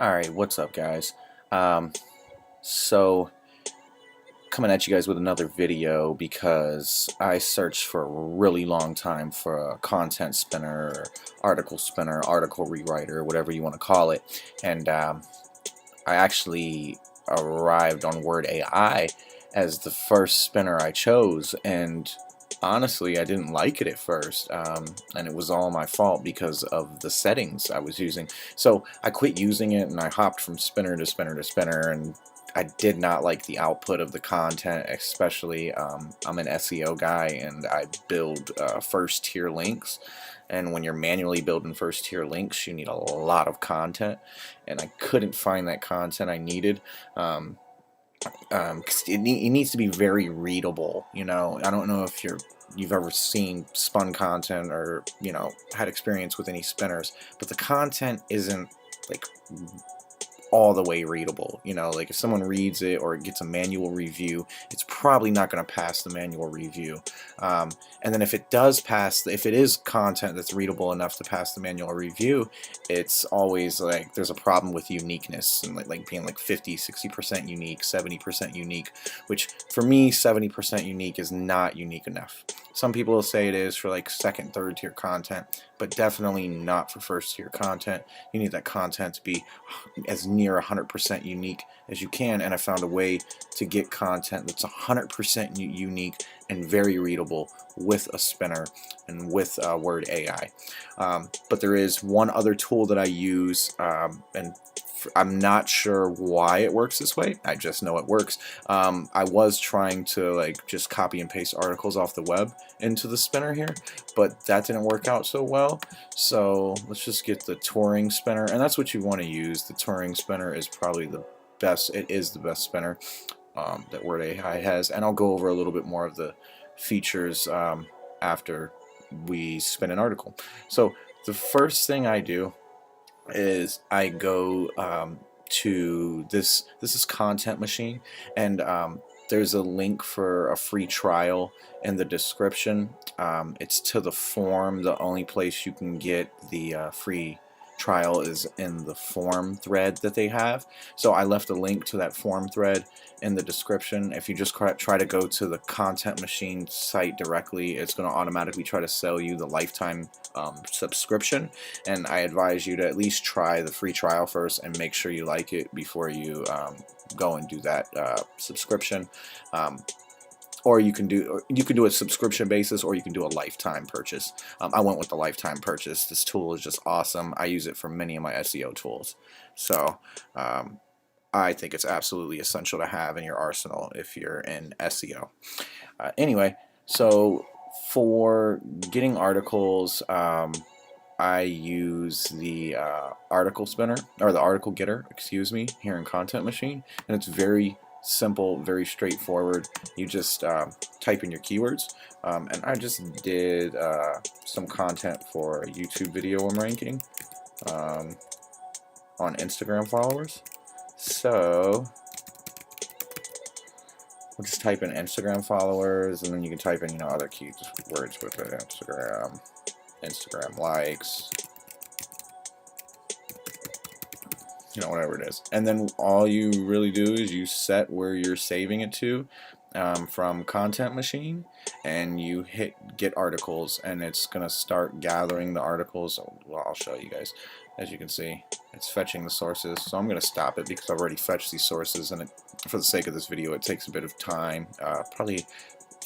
Alright, what's up guys? Um, so coming at you guys with another video because I searched for a really long time for a content spinner, article rewriter, whatever you want to call it, and I actually arrived on Word AI as the first spinner I chose, and honestly I didn't like it at first, and it was all my fault because of the settings I was using. So I quit using it and I hopped from spinner to spinner to spinner, and I did not like the output of the content, especially I'm an SEO guy and I build first tier links, and when you're manually building first tier links you need a lot of content, and I couldn't find that content I needed. 'Cause it needs to be very readable. I don't know if you've ever seen spun content or had experience with any spinners, but the content isn't like all the way readable. Like if someone reads it or it gets a manual review, it's probably not going to pass the manual review. And then if it does pass, if it is content that's readable enough to pass the manual review, it's always like there's a problem with uniqueness and like being like 50-60% unique, 70% unique, which for me 70% unique is not unique enough. Some people will say it is for like second, third tier content, but definitely not for first tier content. You need that content to be as near 100% unique as you can, and I found a way to get content that's 100% unique and very readable with a spinner and with Word AI. But there is one other tool that I use, and I'm not sure why it works this way. I just know it works. I was trying to like just copy and paste articles off the web into the spinner here, but that didn't work out so well. So let's just get the touring spinner, and that's what you want to use. The touring spinner is probably the best. It is the best spinner that Word AI has, and I'll go over a little bit more of the features after we spin an article. So the first thing I do is I go to this is Content Machine, and there's a link for a free trial in the description. It's to the form. The only place you can get the free trial is in the forum thread that they have. So I left a link to that forum thread in the description. If you just try to go to the Content Machine site directly, it's going to automatically try to sell you the lifetime subscription, and I advise you to at least try the free trial first and make sure you like it before you go and do that subscription. Or you can do a subscription basis, or you can do a lifetime purchase. I went with the lifetime purchase. This tool is just awesome. I use it for many of my SEO tools, so I think it's absolutely essential to have in your arsenal if you're in SEO. Anyway, so for getting articles, I use the article spinner, or the article getter, excuse me, here in Content Machine, and it's very simple, very straightforward. You just type in your keywords, and I just did some content for a YouTube video I'm ranking on Instagram followers. So we'll just type in Instagram followers, and then you can type in other keywords with it. Instagram likes, whatever it is. And then all you really do is you set where you're saving it to from Content Machine, and you hit get articles, and it's gonna start gathering the articles. Well, I'll show you guys. As you can see, it's fetching the sources, so I'm gonna stop it because I've already fetched these sources, and for the sake of this video it takes a bit of time, probably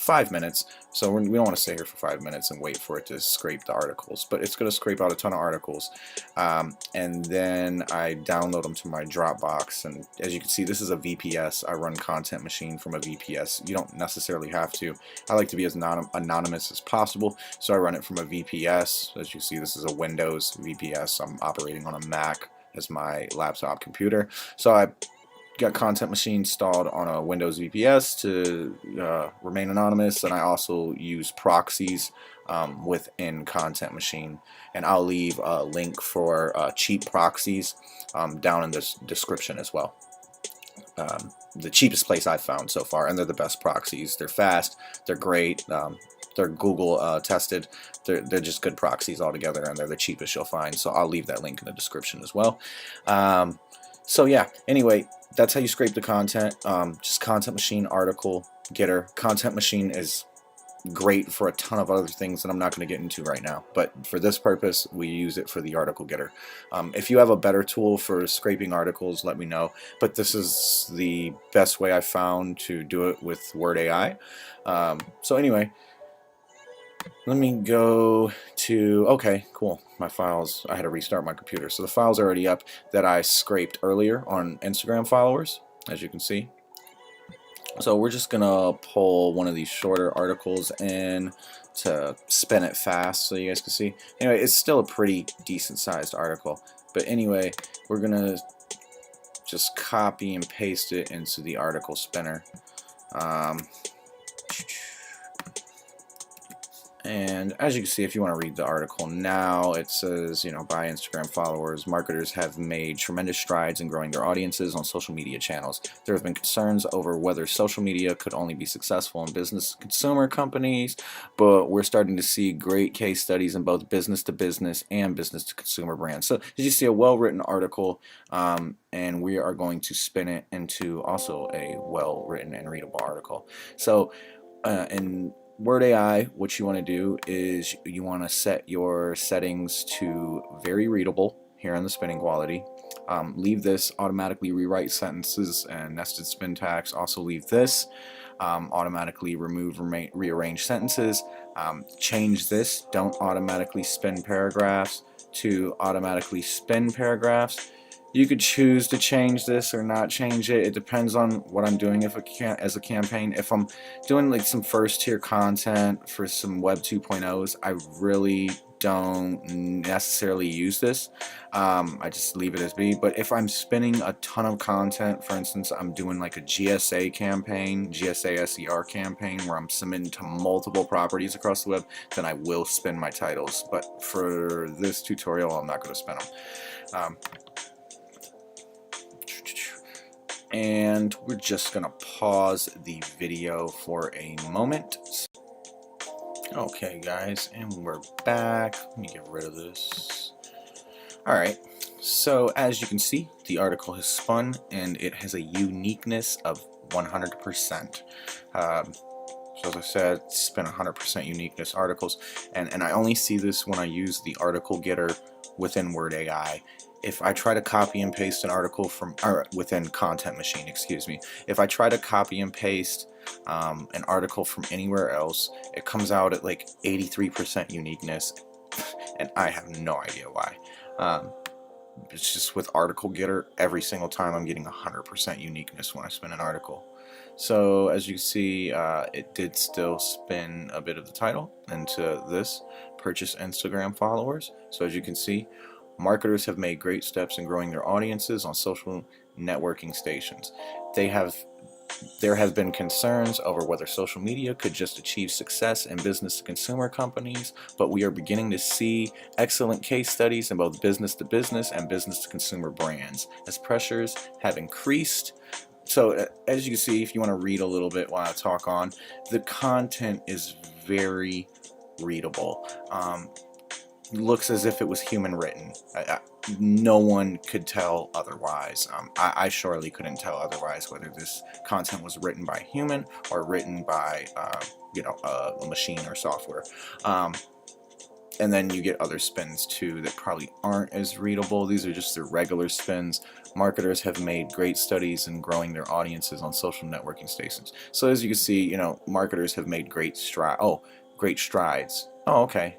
5 minutes, so we don't want to stay here for 5 minutes and wait for it to scrape the articles, but it's going to scrape out a ton of articles, and then I download them to my Dropbox. And as you can see, this is a VPS. I run Content Machine from a VPS. You don't necessarily have to. I like to be as anonymous as possible, so I run it from a VPS. As you see, this is a Windows VPS. I'm operating on a Mac as my laptop computer, so I got Content Machine installed on a Windows VPS to remain anonymous, and I also use proxies within Content Machine, and I'll leave a link for cheap proxies down in this description as well. The cheapest place I've found so far, and they're the best proxies. They're fast, they're great, they're Google tested, they're just good proxies altogether, and they're the cheapest you'll find, so I'll leave that link in the description as well. So yeah, anyway, that's how you scrape the content. Just content machine, article getter. Content machine is great for a ton of other things that I'm not going to get into right now, but for this purpose we use it for the article getter. If you have a better tool for scraping articles, let me know, but this is the best way I found to do it with Word AI. So anyway, let me go to, okay, cool, my files, I had to restart my computer, so the files are already up that I scraped earlier on Instagram followers, as you can see. So we're just gonna pull one of these shorter articles in to spin it fast so you guys can see. Anyway, it's still a pretty decent sized article, but anyway, we're gonna just copy and paste it into the article spinner. And as you can see, if you want to read the article now, it says, you know, by Instagram followers, marketers have made tremendous strides in growing their audiences on social media channels. There have been concerns over whether social media could only be successful in business consumer companies, but we're starting to see great case studies in both business to business and business to consumer brands. So as you see, a well-written article, and we are going to spin it into also a well-written and readable article. So in Word AI, what you want to do is you want to set your settings to very readable here in the spinning quality. Leave this automatically rewrite sentences and nested spin tags. Also leave this automatically remove rearrange sentences. Change this, don't automatically spin paragraphs, to automatically spin paragraphs. You could choose to change this or not change it. It depends on what I'm doing as a campaign. If I'm doing like some first tier content for some Web 2.0s, I really don't necessarily use this. I just leave it as be. But if I'm spinning a ton of content, for instance, I'm doing like a GSA campaign, GSA SER campaign, where I'm submitting to multiple properties across the web, then I will spin my titles. But for this tutorial, I'm not going to spin them. And we're just gonna pause the video for a moment. Okay guys, and we're back. Let me get rid of this. Alright, so as you can see, the article has spun and it has a uniqueness of 100%. So as I said, spin 100% uniqueness articles, and I only see this when I use the article getter within Word AI. If I try to copy and paste an article from, or within Content Machine, excuse me, if I try to copy and paste an article from anywhere else, it comes out at like 83% uniqueness, and I have no idea why. It's just with article getter, every single time I'm getting 100% uniqueness when I spin an article. So as you see, it did still spin a bit of the title into this, purchase Instagram followers. So as you can see, marketers have made great steps in growing their audiences on social networking stations. There have been concerns over whether social media could just achieve success in business to consumer companies, but we are beginning to see excellent case studies in both business to business and business to consumer brands as pressures have increased. So as you can see, if you want to read a little bit while I talk on, the content is very readable. Looks as if it was human written. No one could tell otherwise. I surely couldn't tell otherwise whether this content was written by a human or written by a machine or software. And then you get other spins too that probably aren't as readable. These are just the regular spins. Marketers have made great studies in growing their audiences on social networking stations. So as you can see, marketers have made great strides. Oh, okay.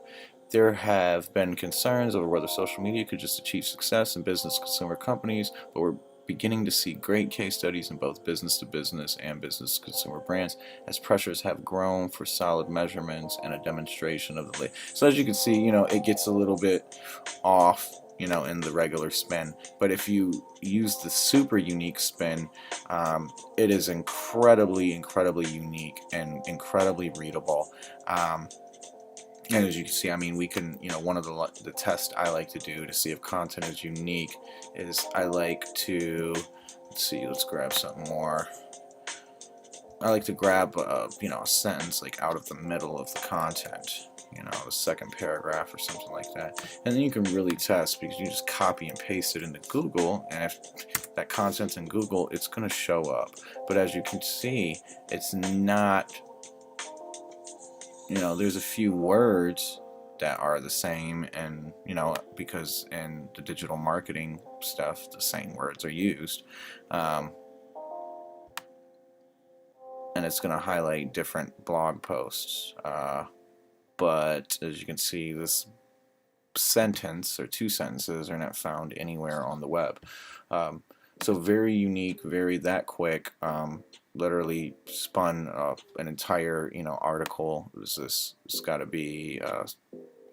There have been concerns over whether social media could just achieve success in business consumer companies, but we're beginning to see great case studies in both business to business and business to consumer brands as pressures have grown for solid measurements and a demonstration of the. So as you can see, it gets a little bit off, in the regular spin, but if you use the super unique spin, it is incredibly unique and incredibly readable. And as you can see, we can, one of the tests I like to do to see if content is unique is I like to, let's grab something more. I like to grab, a sentence like out of the middle of the content, the second paragraph or something like that. And then you can really test because you just copy and paste it into Google, and if that content's in Google, it's going to show up. But as you can see, it's not, you know, there's a few words that are the same, and you know, because in the digital marketing stuff the same words are used, and it's going to highlight different blog posts, but as you can see, this sentence or two sentences are not found anywhere on the web. So very unique, very that quick. Literally spun an entire, you know, article. It's got to be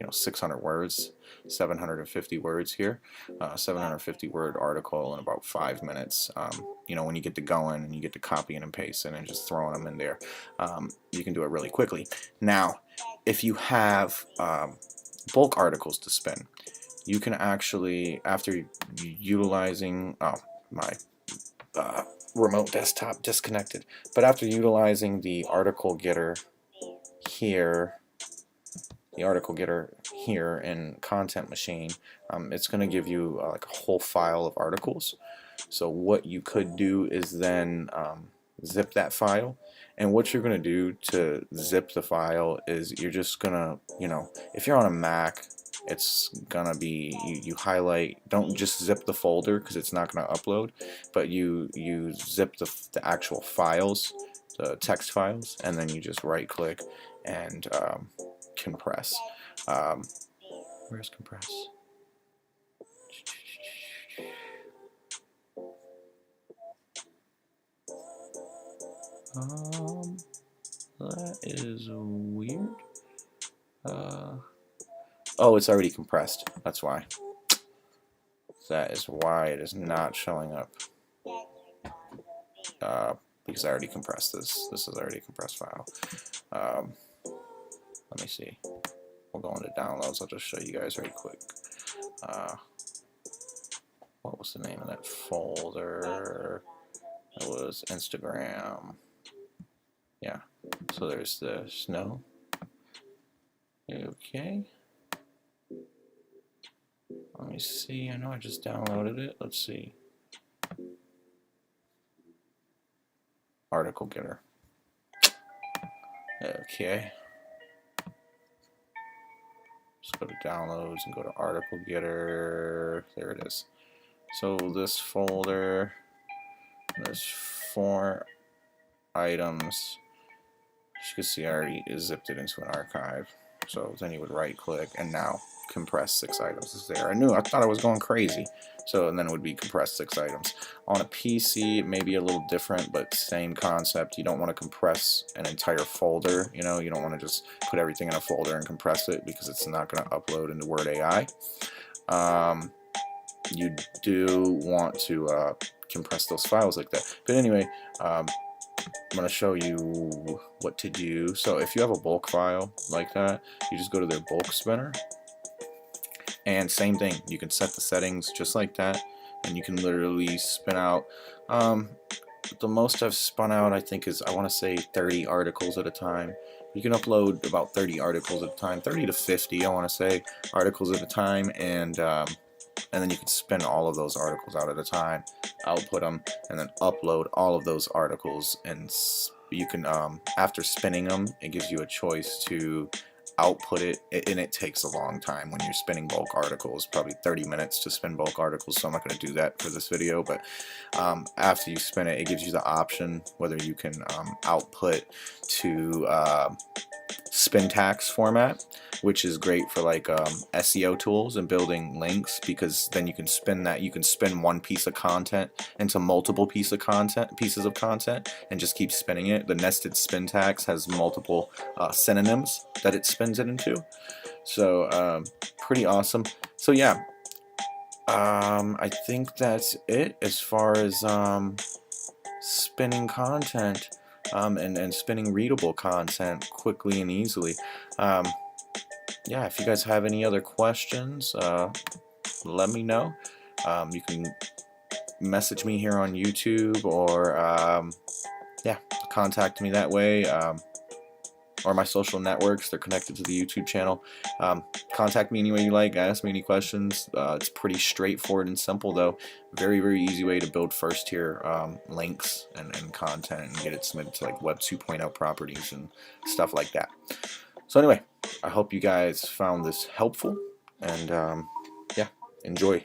you know, 600 words, 750 words here, 750 word article in about 5 minutes. You know, when you get to going and you get to copying and pasting and just throwing them in there, you can do it really quickly. Now, if you have bulk articles to spin, you can actually, after utilizing, oh, my remote desktop disconnected, but after utilizing the article getter here, in Content Machine, it's going to give you like a whole file of articles. So what you could do is then zip that file, and what you're going to do to zip the file is you're just going to, you know, if you're on a Mac, it's gonna be, you highlight, don't just zip the folder because it's not going to upload, but you zip the actual files, the text files, and then you just right click and compress. Where's compress? That is weird. Oh, it's already compressed. That's why. That is why it is not showing up. Because I already compressed this. This is already a compressed file. Let me see. We'll go into downloads. I'll just show you guys very quick. What was the name of that folder? It was Instagram. Yeah. So there's the snow. Okay. Let me see. I know I just downloaded it. Let's see. Article getter. Okay. Just go to downloads and go to article getter. There it is. So this folder, there's 4 items. As you can see, I already zipped it into an archive. So then you would right click and now compress 6 items is there. I thought I was going crazy. So, and then it would be compressed 6 items. On a PC, it may be a little different, but same concept. You don't want to compress an entire folder. You know, you don't want to just put everything in a folder and compress it because it's not going to upload into Word AI. You do want to compress those files like that. But anyway, I'm going to show you what to do. So if you have a bulk file like that, you just go to their bulk spinner. And same thing, you can set the settings just like that, and you can literally spin out. The most I've spun out, I think, is, I want to say 30 articles at a time. You can upload about 30 articles at a time, 30 to 50, I want to say, articles at a time, and then you can spin all of those articles out at a time, output them, and then upload all of those articles. And you can, after spinning them, it gives you a choice to output it, and it takes a long time when you're spinning bulk articles, probably 30 minutes to spin bulk articles, so I'm not going to do that for this video. But after you spin it, it gives you the option whether you can output to Spintax format, which is great for like SEO tools and building links, because then you can spin that. You can spin one piece of content into multiple pieces of content and just keep spinning it. The nested Spintax has multiple synonyms that it spins it into, so pretty awesome. So yeah, I think that's it as far as spinning content. And spinning readable content quickly and easily. Yeah, if you guys have any other questions, let me know. You can message me here on YouTube, or yeah, contact me that way. or my social networks. They're connected to the YouTube channel. Contact me any way you like. Ask me any questions. It's pretty straightforward and simple, though. Very, very easy way to build first tier links and content and get it submitted to like Web 2.0 properties and stuff like that. So anyway, I hope you guys found this helpful, and yeah, enjoy.